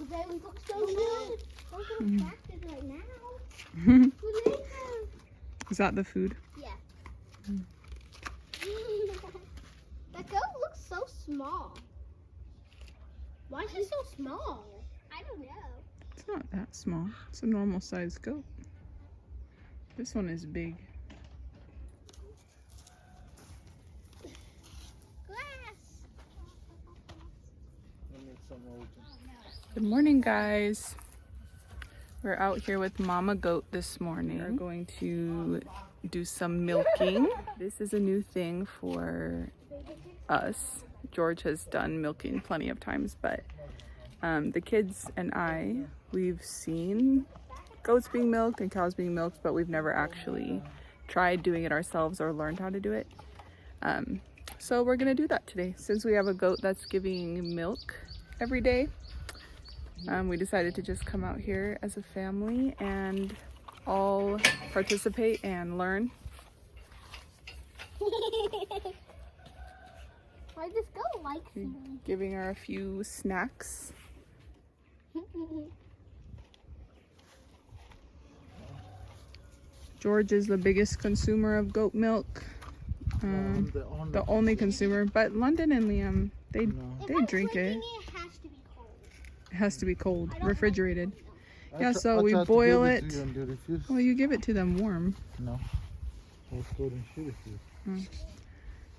berries look so good. Don't get distracted right now. Is that the food? Yeah. That goat looks so small. Why is he so small? I don't know. It's not that small. It's a normal sized goat. This one is big. Glass. Good morning, guys. We're out here with Mama Goat this morning. We're going to do some milking. This is a new thing for us. George has done milking plenty of times, but the kids and we've seen goats being milked and cows being milked, but we've never actually tried doing it ourselves or learned how to do it. So we're gonna do that today. Since we have a goat that's giving milk every day, we decided to just come out here as a family and all participate and learn. Why this goat likes me? Giving her a few snacks. George is the biggest consumer of goat milk. The only consumer, but London and Liam, they drink it. It has to be cold, refrigerated. Yeah, so we boil it. Well, you give it to them warm. No. I was told and shit with you.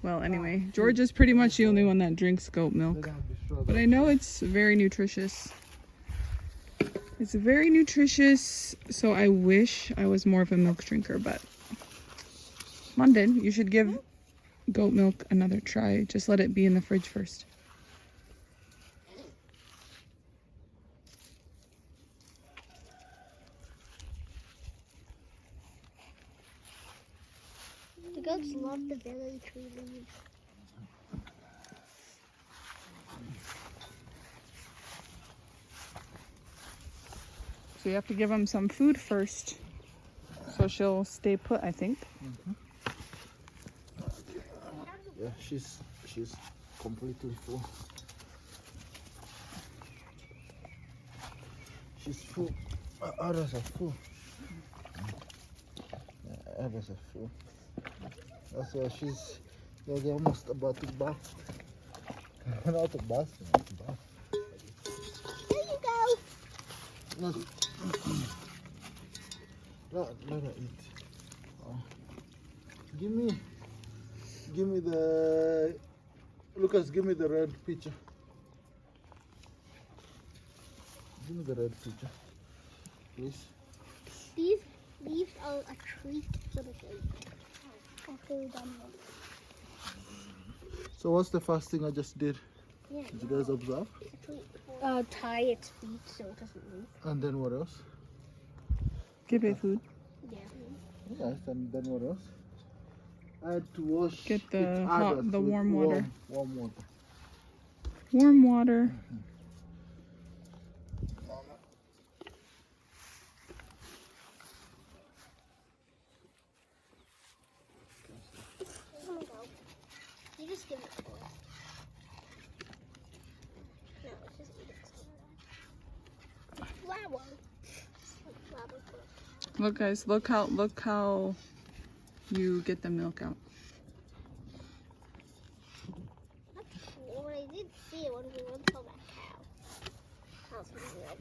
Well, anyway, George is pretty much the only one that drinks goat milk. But I know it's very nutritious. It's very nutritious, so I wish I was more of a milk drinker, but London, you should give goat milk another try. Just let it be in the fridge first. The goats love the berry tree leaves. So you have to give them some food first, so she'll stay put, I think. Yeah, she's completely full. She's full. Others are full. Yeah, others are full. That's why they're almost about to bath. Not to bath, not to bath. There you go. Let her eat. Oh. Give me the, Lucas, give me the red picture. Give me the red picture, please. These leaves are a treat for the goat. After we're done with. So what's the first thing I just did? Yeah, Did you guys observe? tie its feet so it doesn't move. And then what else? Give it food. Yeah. Yes, and then what else? I had to wash. Get the its hot, others the with warm water. Warm water. Warm water. You just give it to us. No, it's just eat it. Flour. Flour first. Look, guys, look how you get the milk out. That's cool. When I did see it when we went to that cow. That was really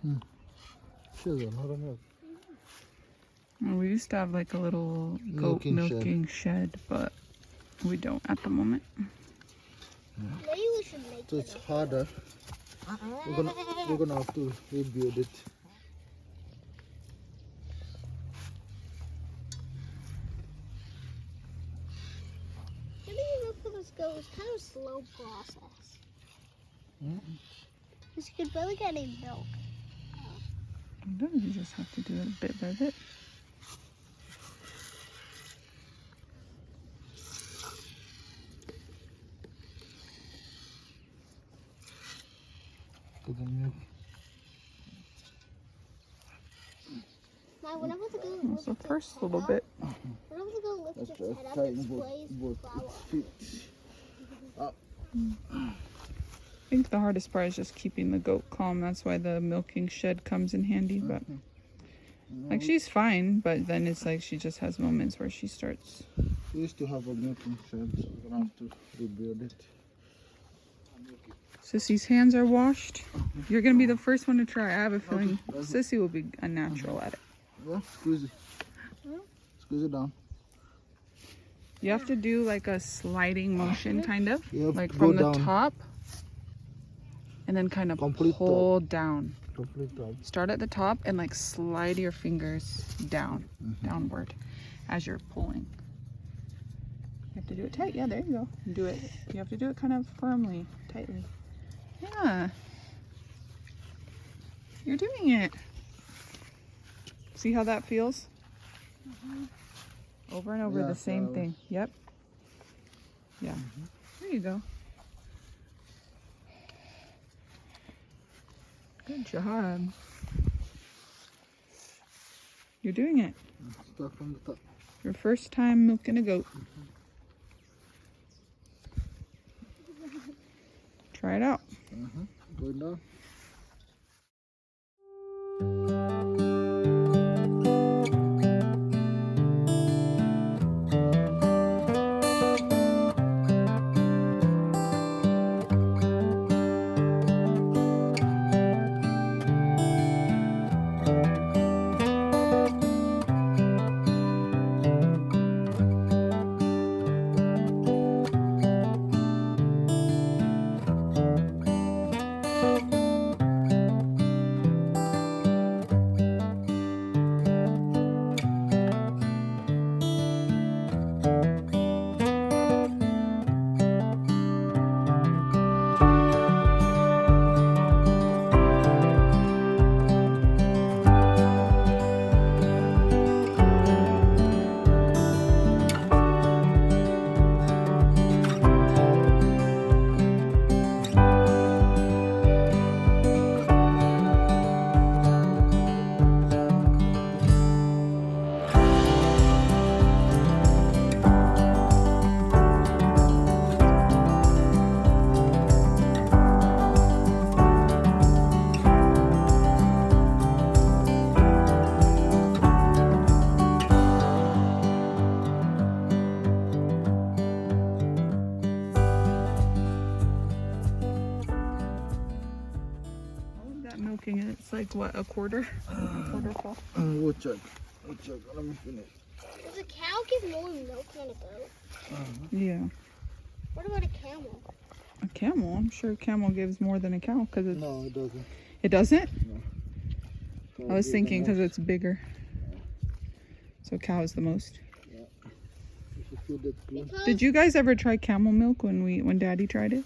good. She has a lot of milk. Well, we used to have like a little goat milking shed, but we don't at the moment. Maybe we should make So it's harder. We're gonna have to rebuild it. Maybe look for this goat. It's kind of a slow process. Because you could barely get any milk. You just have to do it bit by bit. Put the milk. Now, whenever the goat lifts So its first head little up, bit. Whenever the goat lifts its head up, Tying it both sprays its flour. feet. I think the hardest part is just keeping the goat calm. That's why the milking shed comes in handy. But like she's fine, but then it's like she just has moments where she starts. We used to have a milking shed, so we're gonna have to rebuild it. Sissy's hands are washed. You're gonna be the first one to try. I have a feeling Sissy will be a natural at it. Yeah, squeeze it. Squeeze it down. You have to do like a sliding motion, kind of, like go from the down. top, and then kind of Complete pull down. Complete top. Start at the top and like slide your fingers down, downward, as you're pulling. You have to do it tight. Yeah, there you go. Do it. You have to do it kind of firmly, tightly. Yeah. You're doing it. See how that feels? Over and over, Yeah, the same so- thing. Yep. Yeah. There you go. Good job. You're doing it. Start from the top. Your first time milking a goat. Try it out. Going down. Milking it. It's like what, a quarter? A quarter full? We'll check. Let me finish. Does a cow give more milk than a goat? Yeah. What about a camel? A camel? I'm sure a camel gives more than a cow because it's. No, it doesn't. It doesn't? No. I was thinking because it's bigger. So cow is the most. Yeah. You should feed it clean. Because Did you guys ever try camel milk when Daddy tried it?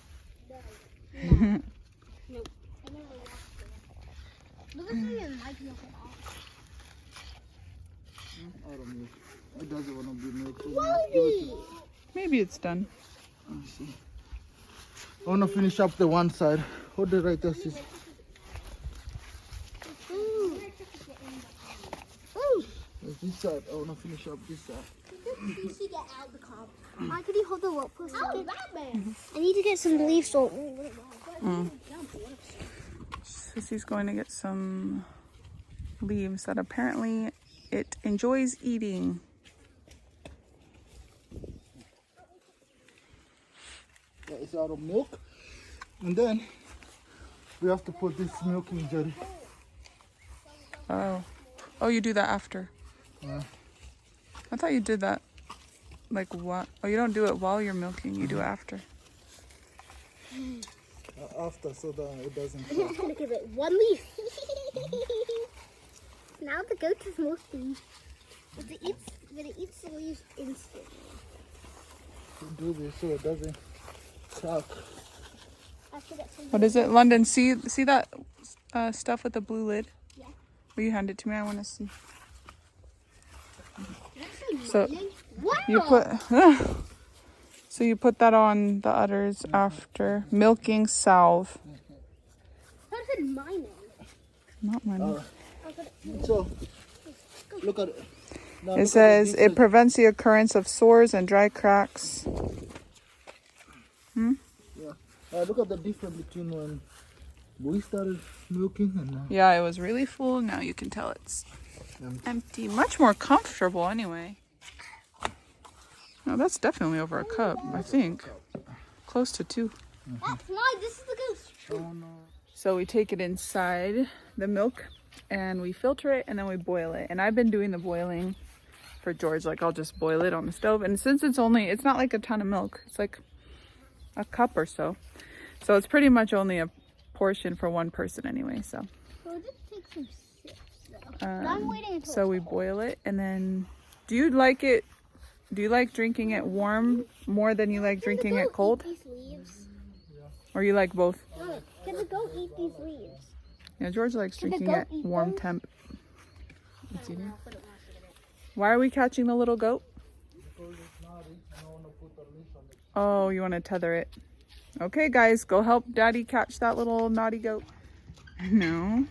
I never watched it. Look at me and like milk at all. I don't know. It doesn't want to be milk. Whoa! Maybe it's done. Let me see. I want to finish up the one side. Hold it right there, sis. This side. I want to finish up this side. Get out the car. Why could you hold the rope for a second? Batman. I need to get some leaves so. Sissy's going to get some leaves that apparently it enjoys eating. Yeah, it's out of milk. And then we have to put this milking jelly. Oh. Oh, you do that after. Yeah. I thought you did that. Like what? Oh, you don't do it while you're milking. You do it after. After, so that it doesn't. I'm just gonna give it one leaf. Now the goat is milking. But it eats the leaves instantly. Do this so it doesn't crack. I have to get some. What is it, London? See that stuff with the blue lid? Yeah. Will you hand it to me? I want to see. That's So amazing. Wow. you put. So you put that on the udders after milking salve. That said my name. Not mine. So, look at it. Now look It at says this it side. prevents the occurrence of sores and dry cracks. Yeah. Look at the difference between when we started milking and now. Yeah, it was really full. Now you can tell it's empty. Much more comfortable anyway. No, that's definitely over a cup, I think. Close to 2. That's mine. This is the goose. Oh no. So we take it inside the milk and we filter it and then we boil it. And I've been doing the boiling for George. Like I'll just boil it on the stove. And since it's not like a ton of milk. It's like a cup or so. So it's pretty much only a portion for one person anyway. So We'll just take some sips though. I'm waiting until so it's we cold. boil it and then do you like drinking it warm more than you like drinking Can the it goat cold? eat these leaves? Or you like both? No, can the goat eat these leaves? Yeah, George likes Can the drinking goat it eat warm those? temp. I don't know, but it wants to get it. Why are we catching the little goat? Because it's naughty, and I want to put a leash on it. Oh, you want to tether it. Okay, guys, go help Daddy catch that little naughty goat. No,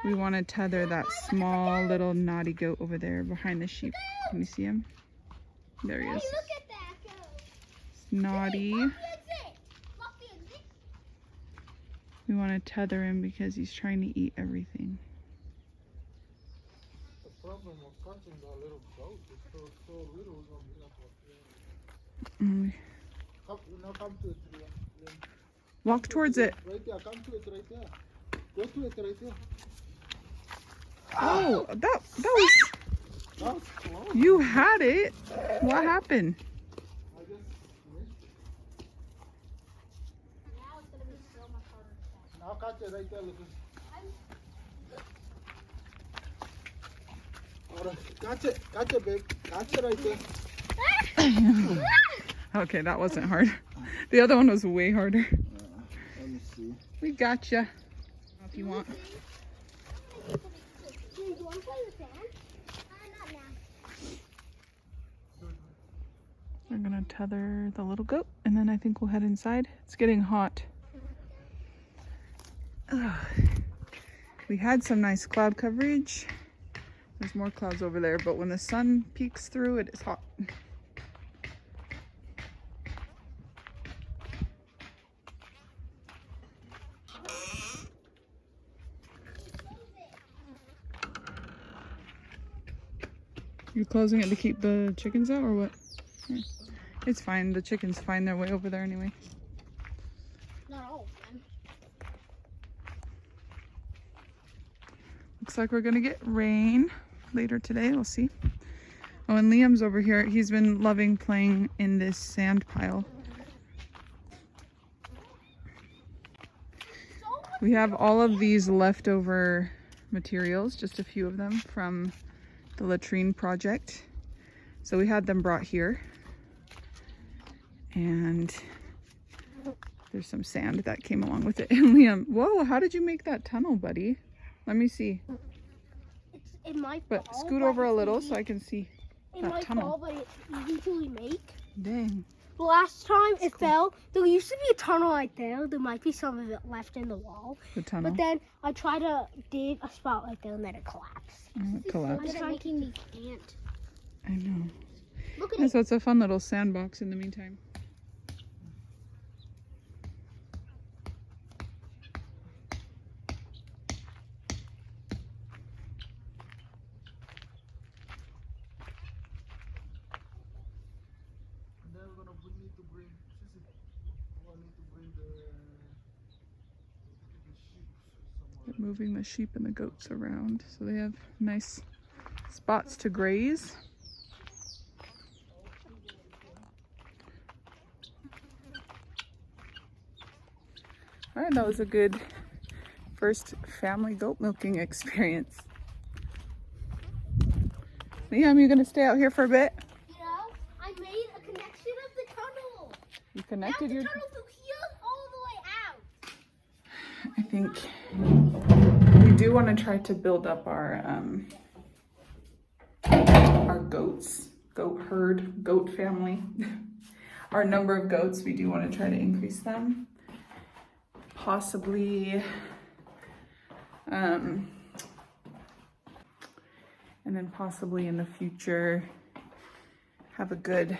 we want to tether that small little naughty goat over there behind the sheep. Can you see him? There he Hey, is. look at that goat. Naughty. Lock the exit. Lock the exit. We want to tether him because he's trying to eat everything. The problem of catching the little goat is so little, we're going to be like, Mm. come to it. Yeah. Walk towards it. Right there, come to it right there. Go to it right there. Oh, that was, That was close. you had it. What happened? I just missed it. Now it's going to be so much harder to catch. Now catch it right there, Lucas. Alright, catch it, babe. Catch it right there. Okay, that wasn't hard. The other one was way harder. Let me see. We gotcha. If you want. Do you want to play with sand? Not now. We're gonna tether the little goat and then I think we'll head inside. It's getting hot. Ugh. We had some nice cloud coverage. There's more clouds over there, but when the sun peeks through, it is hot. You're closing it to keep the chickens out or what? Yeah. It's fine. The chickens find their way over there anyway. Not all of them. Looks like we're gonna get rain later today. We'll see. Oh, and Liam's over here. He's been loving playing in this sand pile. We have all of these leftover materials, just a few of them from the latrine project. So we had them brought here. And there's some sand that came along with it. And Liam, whoa, how did you make that tunnel, buddy? Let me see. It might But fall, scoot but over a it's little easy. so I can see It that might tunnel. fall, but it's easy to make. Dang. The last time it cool. fell, there used to be a tunnel right there. There might be some of it left in the wall. The tunnel. But then I tried to dig a spot right there and then it collapsed. Oh, it collapsed. It's making me pant. I know. Look at Yeah, it. so it's a fun little sandbox in the meantime. And then we're gonna need to bring the sheep somewhere. They're moving the sheep and the goats around so they have nice spots to graze. All right, that was a good first family goat milking experience. Liam, you gonna stay out here for a bit? You know, I made a connection of the tunnel. You Now connected the your... tunnel through here all the way out. I think we do want to try to build up our goat herd, goat family. Our number of goats, we do want to try to increase them. Possibly, and then possibly in the future have a good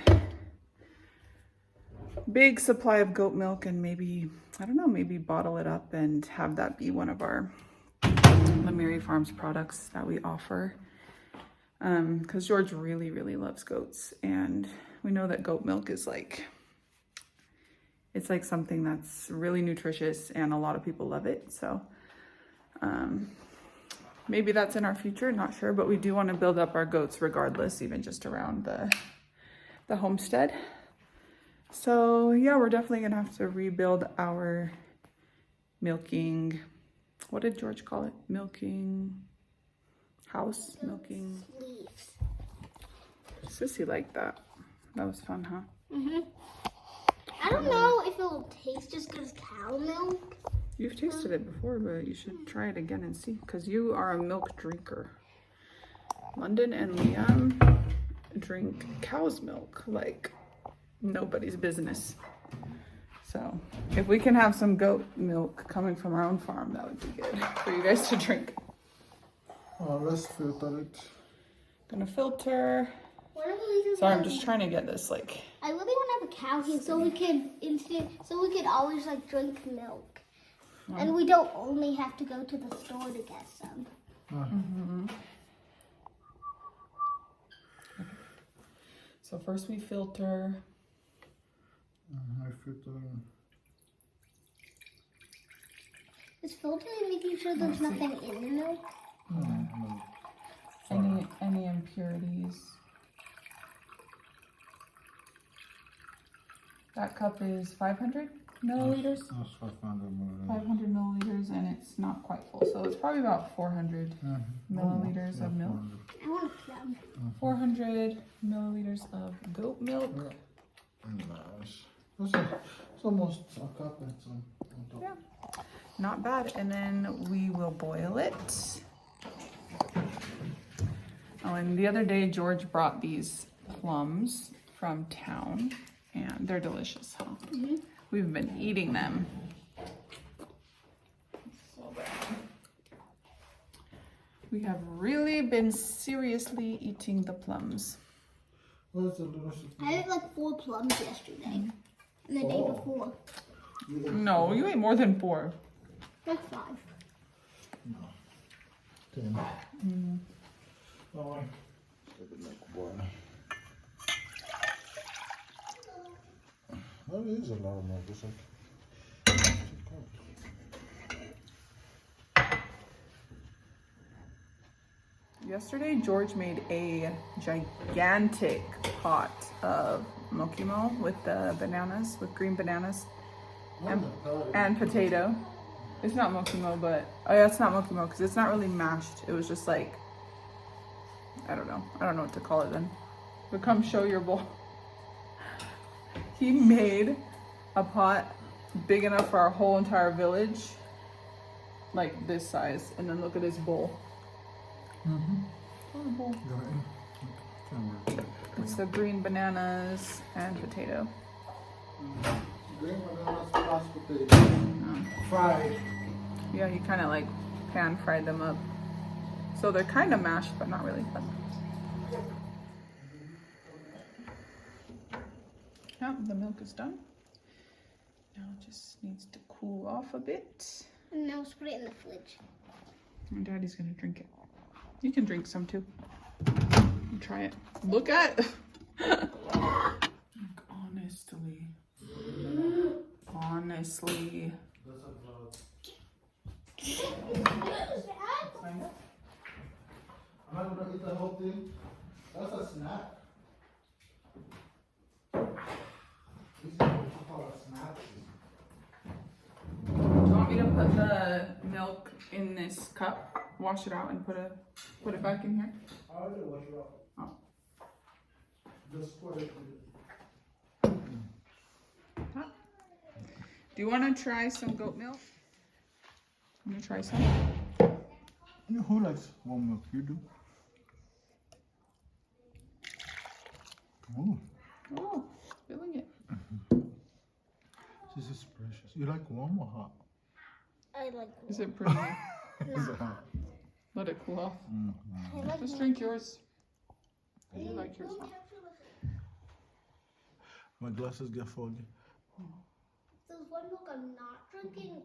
big supply of goat milk and maybe, I don't know, maybe bottle it up and have that be one of our Limiri Farms products that we offer. Because George really, really loves goats, and we know that goat milk is like, it's like something that's really nutritious and a lot of people love it. So maybe that's in our future, not sure, but we do want to build up our goats regardless, even just around the homestead. So yeah, we're definitely gonna have to rebuild our milking, what did George call it? Milking house, milking. Leaves. Sissy liked that. That was fun, huh? Mhm. I don't know if it will taste as good as cow milk. You've tasted it before, but you should try it again and see, because you are a milk drinker. London and Liam drink cow's milk like nobody's business. So if we can have some goat milk coming from our own farm, that would be good for you guys to drink. Oh, let's filter it. Gonna filter. Sorry, Sorry, I'm just trying to get this like. I really want to have a cow here so we could always like drink milk, and we don't only have to go to the store to get some. Mm-hmm. So first we filter. I filter. Is filtering making sure there's nothing in the milk? No. Any impurities. That cup is 500 milliliters. That's 500 milliliters. 500 milliliters, and it's not quite full, so it's probably about 400 milliliters of milk. I want a plum. 400 milliliters of goat milk. Nice. It's almost a cup and some on top. Yeah, not bad. And then we will boil it. Oh, and the other day George brought these plums from town, and they're delicious, huh? Mm-hmm. We've been eating them. We have really been seriously eating the plums. What's the delicious? I ate like 4 plums yesterday, and the day before. No, you ate more than 4. Like 5. No. 10. Oh, that is a lot of milk. It's like... Yesterday, George made a gigantic pot of mokimo with the bananas, with green bananas and potato. It's not mokimo, but oh yeah, it's not mokimo because it's not really mashed. It was just like, I don't know what to call it then. But come show your bowl. He made a pot big enough for our whole entire village, like this size, and then look at his bowl. Bowl. It's the green bananas and potato. Green bananas plus potato. Fried. Yeah, he kind of like pan fried them up. So they're kind of mashed, but not really. Yeah, the milk is done. Now it just needs to cool off a bit. And now let's put it in the fridge. And Daddy's gonna drink it. You can drink some too. Try it. Look at. Honestly. I'm not gonna eat the whole thing. That's a snack. This is what you call a snack. Do you want me to put the milk in this cup, wash it out, and put it back in here? I already wash it out. Oh. Just pour it. Huh? Do you want to try some goat milk? Want to try some? Who likes warm milk? You do? Oh, Oh, feeling it. this is precious. You like warm or hot? I like Is it pretty? Is it hot? Let it cool off. I like Just drink yours. You like yours hot. My glasses get foggy. There's one milk I'm not drinking.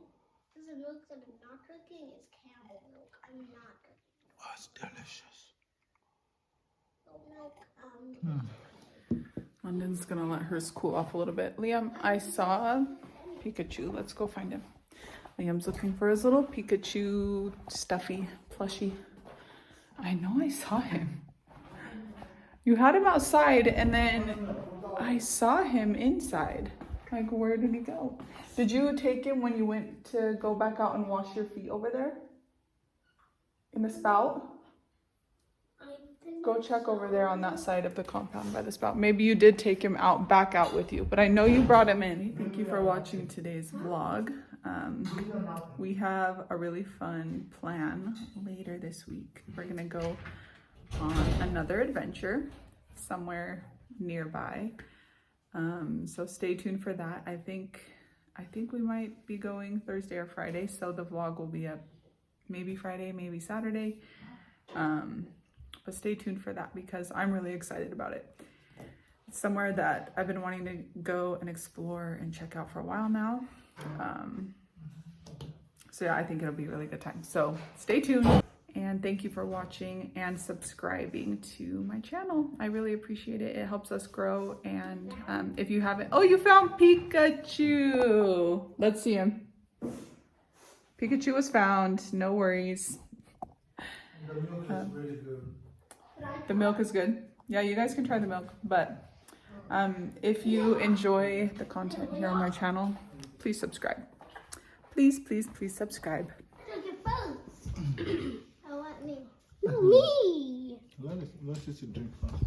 There's a milk that I'm not drinking. It's camel milk. I'm not drinking. Oh, it's delicious. Milk. London's gonna let hers cool off a little bit. Liam, I saw Pikachu. Let's go find him. Liam's looking for his little Pikachu stuffy plushie. I know I saw him. You had him outside and then I saw him inside. Like, where did he go? Did you take him when you went to go back out and wash your feet over there? In the spout? Go check over there on that side of the compound by the spout. Maybe you did take him out, back out with you, but I know you brought him in. Thank you for watching today's vlog. We have a really fun plan later this week. We're gonna go on another adventure somewhere nearby. So stay tuned for that. I think we might be going Thursday or Friday, so the vlog will be up maybe Friday, maybe Saturday. But stay tuned for that because I'm really excited about it. It's somewhere that I've been wanting to go and explore and check out for a while now. So yeah, I think it'll be a really good time. So stay tuned and thank you for watching and subscribing to my channel. I really appreciate it. It helps us grow. And if you haven't, oh, you found Pikachu. Let's see him. Pikachu was found, no worries. The milk is really good. The milk is good. Yeah, you guys can try the milk, but if you enjoy the content here on my channel, please subscribe. Please, please, please subscribe. Take your phones. I want me. Me. Let's just drink first.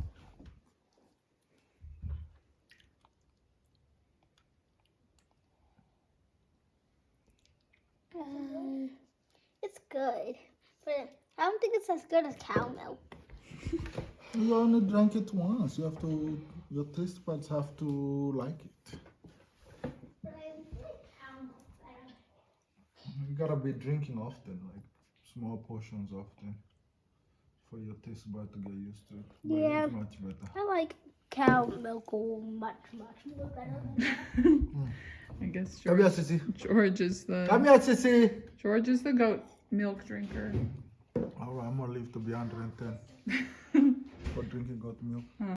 It's good, but I don't think it's as good as cow milk. You only drank it once. You have to. Your taste buds have to like it. But I like cow milk better. You gotta be drinking often, like small portions often, for your taste bud to get used to. But Yeah. it's much better. I like cow milk much more better. I guess Come here, George is Come here, Sissy. George is the goat milk drinker. Alright, I'm gonna live to be 110 for drinking goat milk.